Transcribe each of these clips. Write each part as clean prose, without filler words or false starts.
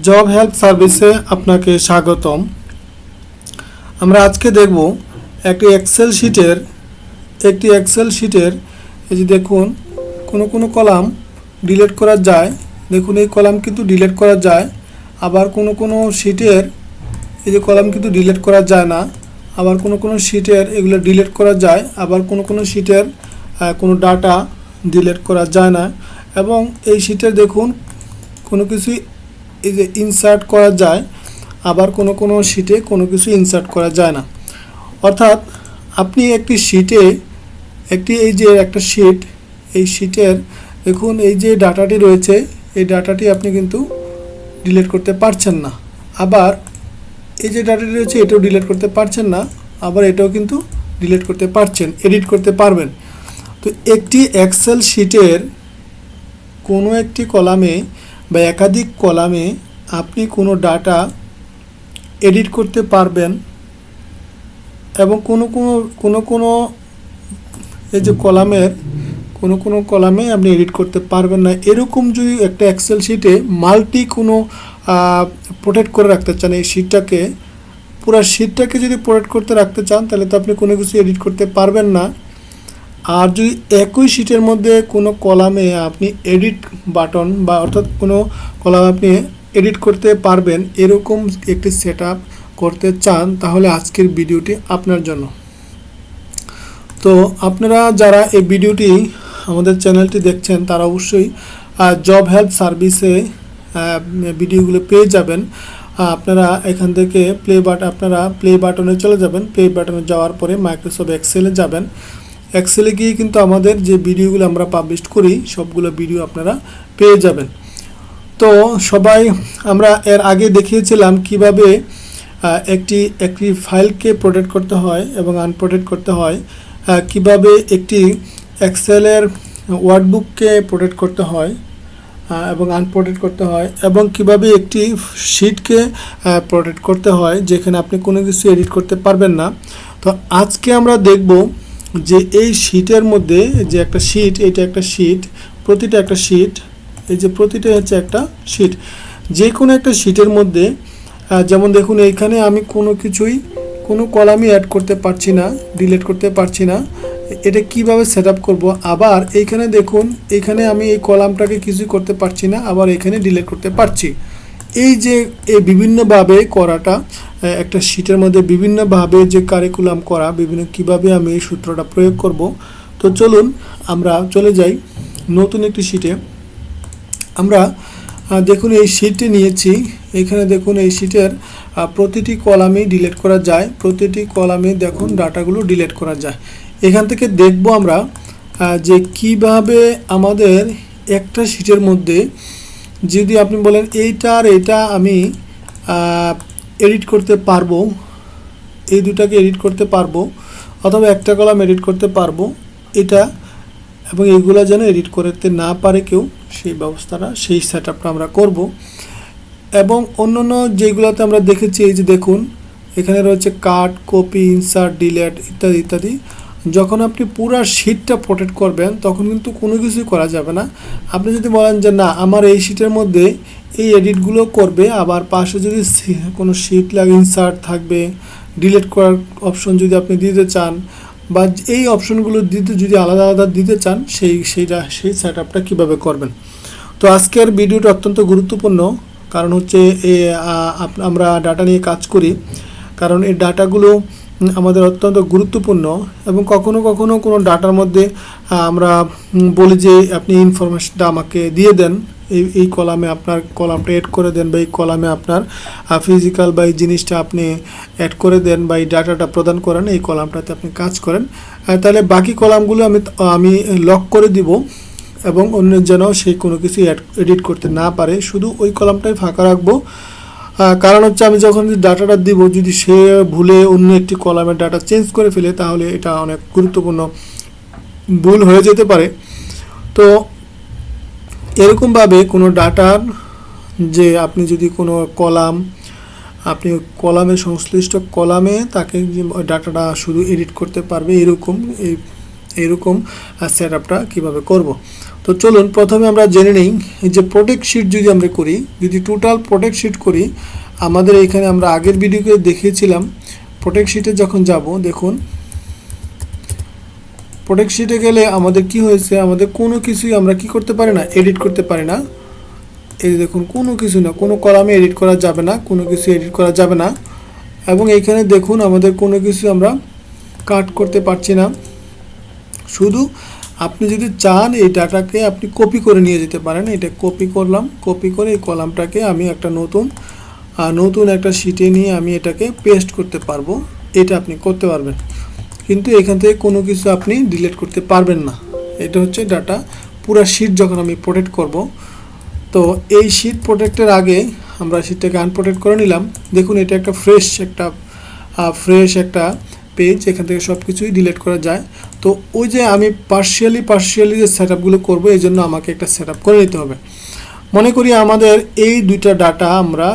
Job help সার্ভিসে আপনাকে স্বাগতম। আমরা আজকে দেখব একটি এক্সেল শিটের এই যে দেখুন কোনো কলাম ডিলিট করা যায়। দেখুন এই কলাম কিন্তু ডিলিট করা যায়, আবার কোনো শিটের এই যে কলাম কিন্তু ডিলিট করা যায় না, আবার কোনো শিটের এগুলো ডিলিট করা যায়, আবার কোনো শিটের কোনো ডাটা ডিলিট করা যায় না। এবং এই শিটের দেখুন কোনো কিছু এই যে ইনসার্ট করা যায়, আবার কোনো শিটে কোনো কিছু ইনসার্ট করা যায় না। অর্থাৎ আপনি একটি শিটে একটা শিট, এই শিটের দেখুন এই যে ডাটাটি রয়েছে, এই ডাটাটি আপনি কিন্তু ডিলিট করতে পারছেন না। আবার এই যে ডাটাটি রয়েছে এটাও ডিলিট করতে পারছেন না, আবার এটাও কিন্তু ডিলিট করতে পারছেন, এডিট করতে পারবেন। তো একটি এক্সেল শিটের কোনো একটি কলামে বা একাধিক কলামে আপনি কোনো ডাটা এডিট করতে পারবেন, এবং কোনো এই যে কলামের কোনো কলামে আপনি এডিট করতে পারবেন না। এরকম যদি একটা এক্সেল শিটে মাল্টি প্রোটেক্ট করে রাখতে চান, এই শিটটাকে পুরো শিটটাকে যদি প্রোটেক্ট করতে রাখতে চান, তাহলে তো আপনি কোনো কিছু এডিট করতে পারবেন না। আর যদি একই শিটের মধ্যে কোনো কলামে আপনি এডিট বাটন বা অর্থাৎ কোনো কলাম আপনি এডিট করতে পারবেন, এরকম একটি সেট করতে চান, তাহলে আজকের ভিডিওটি আপনার জন্য। তো আপনারা যারা এই ভিডিওটি আমাদের চ্যানেলটি দেখছেন, তারা অবশ্যই জব হেল্প সার্ভিসে ভিডিওগুলো পেয়ে যাবেন। আপনারা এখান থেকে প্লে বাটনে চলে যাবেন। প্লে বাটনে যাওয়ার পরে মাইক্রোসফট এক্সেলে যাবেন। এক্সেলে গিয়ে কিন্তু আমাদের যে ভিডিওগুলো আমরা পাবলিশ করি সবগুলো ভিডিও আপনারা পেয়ে যাবেন। তো সবাই আমরা এর আগে দেখিয়েছিলাম কিভাবে একটি ফাইলকে প্রোটেক্ট করতে হয় এবং আনপ্রোটেক্ট করতে হয়, কিভাবে একটি এক্সেলের ওয়ার্কবুককে প্রোটেক্ট করতে হয় এবং আনপ্রোটেক্ট করতে হয়, এবং কিভাবে একটি শিটকে প্রোটেক্ট করতে হয় যেখানে আপনি কোনো কিছু এডিট করতে পারবেন না। তো আজকে আমরা দেখব যে এই শিটের মধ্যে যে একটা শিট, এটা একটা শিট, প্রতিটা একটা শিট, এই যে প্রতিটা হচ্ছে একটা শিট। যে কোনো একটা শিটের মধ্যে যেমন দেখুন এইখানে আমি কোনো কলামই অ্যাড করতে পারছি না, ডিলিট করতে পারছি না। এটা কিভাবে সেট আপ করবো? আবার এইখানে দেখুন, এইখানে আমি এই কলামটাকে কিছুই করতে পারছি না, আবার এখানে ডিলিট করতে পারছি। এই যে এই বিভিন্নভাবে করাটা একটা শিটের মধ্যে বিভিন্নভাবে যে কারিকুলাম করা, কিভাবে আমি এই সূত্রটা প্রয়োগ করব। তো চলুন আমরা চলে যাই নতুন একটি শিটে। আমরা দেখুন এই শিটটি নিয়েছি। এখানে দেখুন এই শিটের প্রতিটি কলামে ডিলিট করা যায়, প্রতিটি কলামে দেখুন ডাটাগুলো ডিলিট করা যায়। এখান থেকে দেখব আমরা যে কিভাবে আমাদের একটা শিটের মধ্যে যদি আপনি বলেন এইটা আমি এডিট করতে পারবো, এই দুটাকে এডিট করতে পারবো, অথবা একটা কলাম এডিট করতে পারবো এটা, এবং এইগুলো যেন এডিট করতে না পারে কেউ, সেই সেট আপটা আমরা করব। এবং অন্যান্য যেগুলোতে আমরা দেখেছি, এই যে দেখুন এখানে রয়েছে কাট, কপি, ইনসার্ট, ডিলিট ইত্যাদি ইত্যাদি। যখন আপনি পুরো শিটটা প্রোটেক্ট করবেন তখন কিন্তু কোনো কিছুই করা যাবে না। আপনি যদি বলেন যে না আমার এই শিটের মধ্যে এই এডিটগুলো করবে, আবার পাশে যদি কোনো শিট লাগে ইনসার্ট থাকবে, ডিলিট করার অপশন যদি আপনি দিতে চান, বা এই অপশনগুলো যদি আলাদা আলাদা দিতে চান, সেই সেট আপটা কীভাবে করবেন। তো আজকের ভিডিওটা অত্যন্ত গুরুত্বপূর্ণ, কারণ হচ্ছে আমরা ডাটা নিয়ে কাজ করি, কারণ এই ডাটাগুলো আমাদের অত্যন্ত গুরুত্বপূর্ণ। এবং কখনো কোনো ডাটার মধ্যে আমরা বলি যে আপনি ইনফরমেশনটা আমাকে দিয়ে দেন, এই কলামে আপনার কলামটা অ্যাড করে দেন, বা এই কলামে আপনার ফিজিক্যাল বা এই জিনিসটা আপনি অ্যাড করে দেন, বা এই ডাটাটা প্রদান করেন, এই কলামটাতে আপনি কাজ করেন। তাহলে বাকি কলামগুলো আমি লক করে দিব, এবং অন্য যেন সেই কোনো কিছু এডিট করতে না পারে, শুধু ওই কলামটাই ফাঁকা রাখবো। কারণ হচ্ছে আমি যখন ডাটাটা দিব, যদি সে ভুলে অন্য একটি কলামের ডাটা চেঞ্জ করে ফেলে, তাহলে এটা অনেক গুরুত্বপূর্ণ ভুল হয়ে যেতে পারে। তো এরকমভাবে কোনো ডাটার যে আপনি যদি কোনো আপনি সংশ্লিষ্ট কলামে তাকে ডাটাটা শুধু এডিট করতে পারবে, এরকম এরকম সেট আপটা কীভাবে করব। তো চলুন প্রথমে আমরা জেনে নিই যে প্রোটেক্ট শিট যদি আমরা করি, যদি টোটাল প্রোটেক্ট শিট করি, আমাদের এখানে আমরা আগের ভিডিওতে দেখিয়েছিলাম প্রোটেক্ট শিটে যখন যাব, দেখুন প্রোটেক্ট শিটে গেলে আমাদের কি হয়েছে, আমাদের কোনো কিছুই আমরা কি করতে পারি না, এডিট করতে পারি না। এই দেখুন কোনো কিছু না, কোনো কলামে এডিট করা যাবে না, কোনো কিছু এডিট করা যাবে না। এবং এইখানে দেখুন আমাদের কোনো কিছু আমরা কাট করতে পারছি না। শুধু আপনি যদি চান এই ডাটাকে আপনি কপি করে নিয়ে যেতে পারেন। এটা কপি করলাম, কপি করে এই কলামটাকে আমি একটা নতুন একটা শিটে নিয়ে আমি এটাকে পেস্ট করতে পারবো। এটা আপনি করতে পারবেন, কিন্তু এখান থেকে কোনো কিছু আপনি ডিলিট করতে পারবেন না। এটা হচ্ছে ডাটা। পুরো শিট যখন আমি প্রোটেক্ট করব, তো এই শিট প্রোটেক্টের আগে আমরা শিটটাকে আনপ্রোটেক্ট করে নিলাম। দেখুন এটা একটা ফ্রেশ একটা পেজ, এখান থেকে সব কিছুই ডিলিট করা যায়। তো ওই যে আমি পার্শিয়ালি যে সেট আপগুলো করবো, এই জন্য আমাকে একটা সেট আপ করে নিতে হবে। মনে করি আমাদের এই দুইটা ডাটা আমরা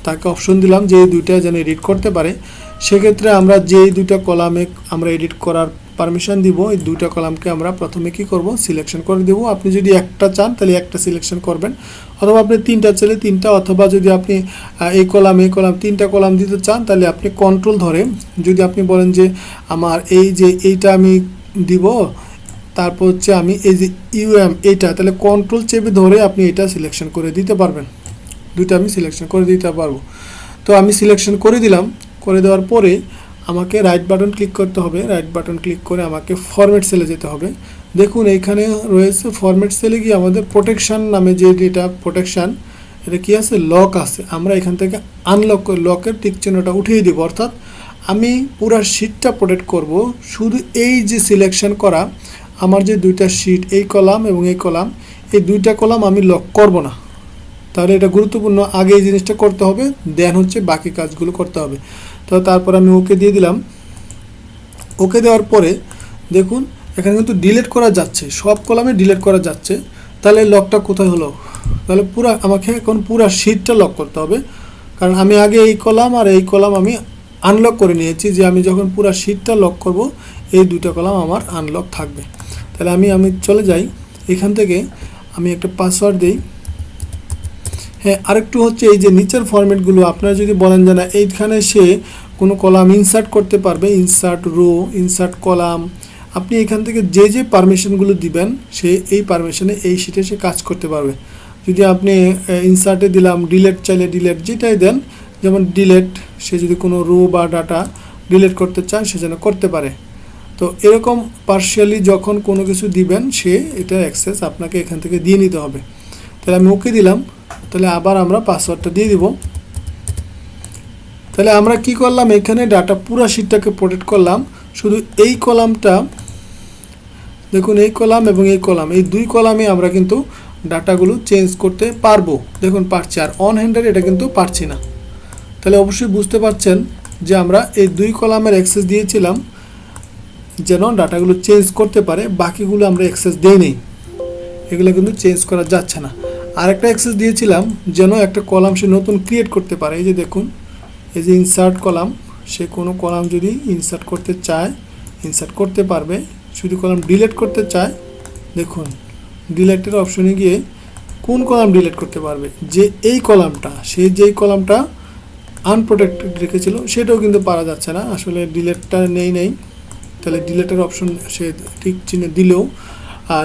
তাকে অপশন দিলাম যে এই দুইটা যেন এডিট করতে পারে। সেক্ষেত্রে আমরা যেই দুইটা কলামে আমরা এডিট করার পারমিশন দিব, এই দুইটা কলামকে আমরা প্রথমে কি করব, সিলেকশন করে দেব। আপনি যদি একটা চান তাহলে একটা সিলেকশন করবেন, অথবা আপনি তিনটা চাইলে তিনটা, অথবা যদি আপনি এই কলাম তিনটা কলাম দিতে চান তাহলে আপনি কন্ট্রোল ধরে, যদি আপনি বলেন যে আমার এইটা আমি দিব, তারপর হচ্ছে আমি এই যে এইটা, তাহলে কন্ট্রোল চেপে ধরে আপনি এটা সিলেকশন করে দিতে পারবেন। দুইটা আমি সিলেকশন করে দিতে পারবো। তো আমি সিলেকশন করে দিলাম। করে দেওয়ার পরে আমাকে রাইট বাটন ক্লিক করতে হবে। রাইট বাটন ক্লিক করে আমাকে ফরম্যাট সেলে যেতে হবে। দেখুন এইখানে রয়েছে ফরম্যাট সেলে গিয়ে আমাদের প্রোটেকশন নামে যে ডেটা প্রোটেকশন, এটা কি আছে, লক আছে। আমরা এখান থেকে আনলক করে লকের টিক চিহ্নটা উঠিয়ে দিব। অর্থাৎ আমি পুরো শিটটা প্রোটেক্ট করব। শুধু এই যে সিলেকশন করা আমার যে দুইটা শিট, এই কলাম এবং এই কলাম, এই দুইটা কলাম আমি লক করব না। তাহলে এটা গুরুত্বপূর্ণ, আগে এই জিনিসটা করতে হবে, দেন হচ্ছে বাকি কাজগুলো করতে হবে। তো তারপর আমি ওকে দিয়ে দিলাম। ওকে দেওয়ার পরে দেখুন এখানে কিন্তু ডিলিট করা যাচ্ছে, সব কলামে ডিলিট করা যাচ্ছে। তাহলে লকটা কোথায় হলো? তাহলে আমাকে এখন পুরো শিটটা লক করতে হবে, কারণ আমি আগে এই কলাম আর এই কলাম আমি আনলক করে নিয়েছি। যে আমি যখন পুরো শিটটা লক করব, এই দুটো কলাম আমার আনলক থাকবে। তাহলে আমি চলে যাই, এখান থেকে আমি একটা পাসওয়ার্ড দিই। হ্যাঁ, আরেকটু হচ্ছে এই যে নিচের ফরম্যাটগুলো আপনারা যদি বলেন যে না এইখানে সে কোনো কলাম ইনসার্ট করতে পারবে, ইনসার্ট রো, ইনসার্ট কলাম, আপনি এখান থেকে যে পারমিশনগুলো দিবেন সে এই পারমিশনে এই শিটে সে কাজ করতে পারবে। যদি আপনি ইনসার্টে দিলাম, ডিলেট চাইলে ডিলেট, যেটাই দেন, যেমন ডিলেট, সে যদি কোনো রো বা ডাটা ডিলেট করতে চায় সে যেন করতে পারে। তো এরকম পার্শিয়ালি যখন কোনো কিছু দিবেন সে এটা অ্যাক্সেস আপনাকে এখান থেকে দিয়ে নিতে হবে। তাহলে আমি ওকে দিলাম। তাহলে আবার আমরা পাসওয়ার্ডটা দিয়ে দিব। তাহলে আমরা কি করলাম, এখানে ডাটা পুরো শিটটাকে প্রোটেক্ট করলাম। শুধু এই কলামটা দেখুন, এই কলাম এবং এই কলাম, এই দুই কলামে আমরা কিন্তু ডাটাগুলো চেঞ্জ করতে পারবো। দেখুন পারছি, আর অন হ্যান্ডের এটা কিন্তু পারছি না। তাহলে অবশ্যই বুঝতে পারছেন যে আমরা এই দুই কলামের অ্যাক্সেস দিয়েছিলাম যেন ডাটাগুলো চেঞ্জ করতে পারে, বাকিগুলো আমরা অ্যাক্সেস দেই নেই, এগুলো কিন্তু চেঞ্জ করা যাচ্ছে না। আরেকটা অ্যাক্সেস দিয়েছিলাম যেন একটা কলাম সে নতুন ক্রিয়েট করতে পারে। এই যে দেখুন, এই যে ইনসার্ট কলাম, সে কোনো কলাম যদি ইনসার্ট করতে চায় ইনসার্ট করতে পারবে। যদি কলাম ডিলিট করতে চায়, দেখুন ডিলিটের অপশনে গিয়ে কোন কলাম ডিলিট করতে পারবে, যে এই কলামটা, সে যেই কলামটা আনপ্রোটেক্টেড রেখেছিল সেটাও কিন্তু পারা যাচ্ছে না, আসলে ডিলিটটা নেই। তাহলে ডিলিটের অপশন সে ঠিক চিহ্ন দিলেও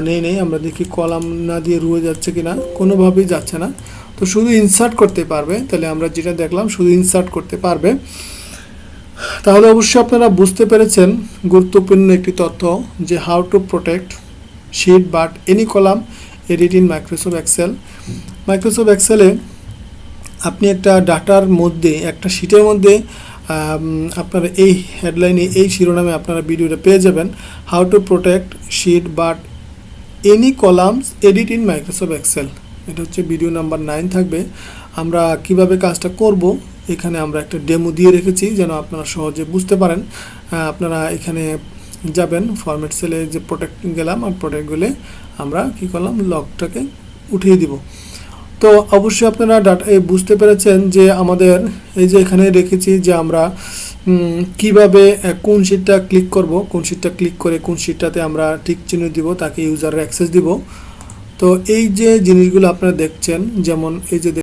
নেই। আমরা দেখি কলাম না দিয়ে রয়ে যাচ্ছে কিনা, কোনোভাবেই যাচ্ছে না। তো শুধু ইনসার্ট করতে পারবে। তাহলে আমরা যেটা দেখলাম শুধু ইনসার্ট করতে পারবে। তাহলে অবশ্যই আপনারা বুঝতে পেরেছেন গুরুত্বপূর্ণ একটি তথ্য, যে how to protect sheet but any column edit in Microsoft Excel. Microsoft এক্সেলে আপনি একটা ডাটার মধ্যে, একটা শিটের মধ্যে আপনারা এই হেডলাইনে, এই শিরোনামে আপনারা ভিডিওটা পেয়ে যাবেন, how to protect sheet but any columns edit in Microsoft Excel. এটা হচ্ছে ভিডিও নাম্বার 9 থাকবে। আমরা কিভাবে কাজটা করব এখানে আমরা একটা ডেমো দিয়ে রেখেছি যেন আপনারা সহজে বুঝতে পারেন। আপনারা এখানে যাবেন, ফরম্যাট সেলে যে প্রোটেক্ট গেলাম, আর প্রোটেক্ট গেলে আমরা কি করলাম, লকটাকে উঠিয়ে দিব। তো অবশ্যই আপনারা ডাটা বুঝতে পেরেছেন যে আমাদের এই যে এখানে রেখেছি যে আমরা কিভাবে কোন শিটটা ক্লিক করব, কোন শিটটা ক্লিক করে কোন শিটটাতে আমরা টিক চিহ্ন দিব, তাকে ইউজারের অ্যাক্সেস দিব। তো এই যে জিনিসগুলো আপনারা দেখছেন, যেমন এই যে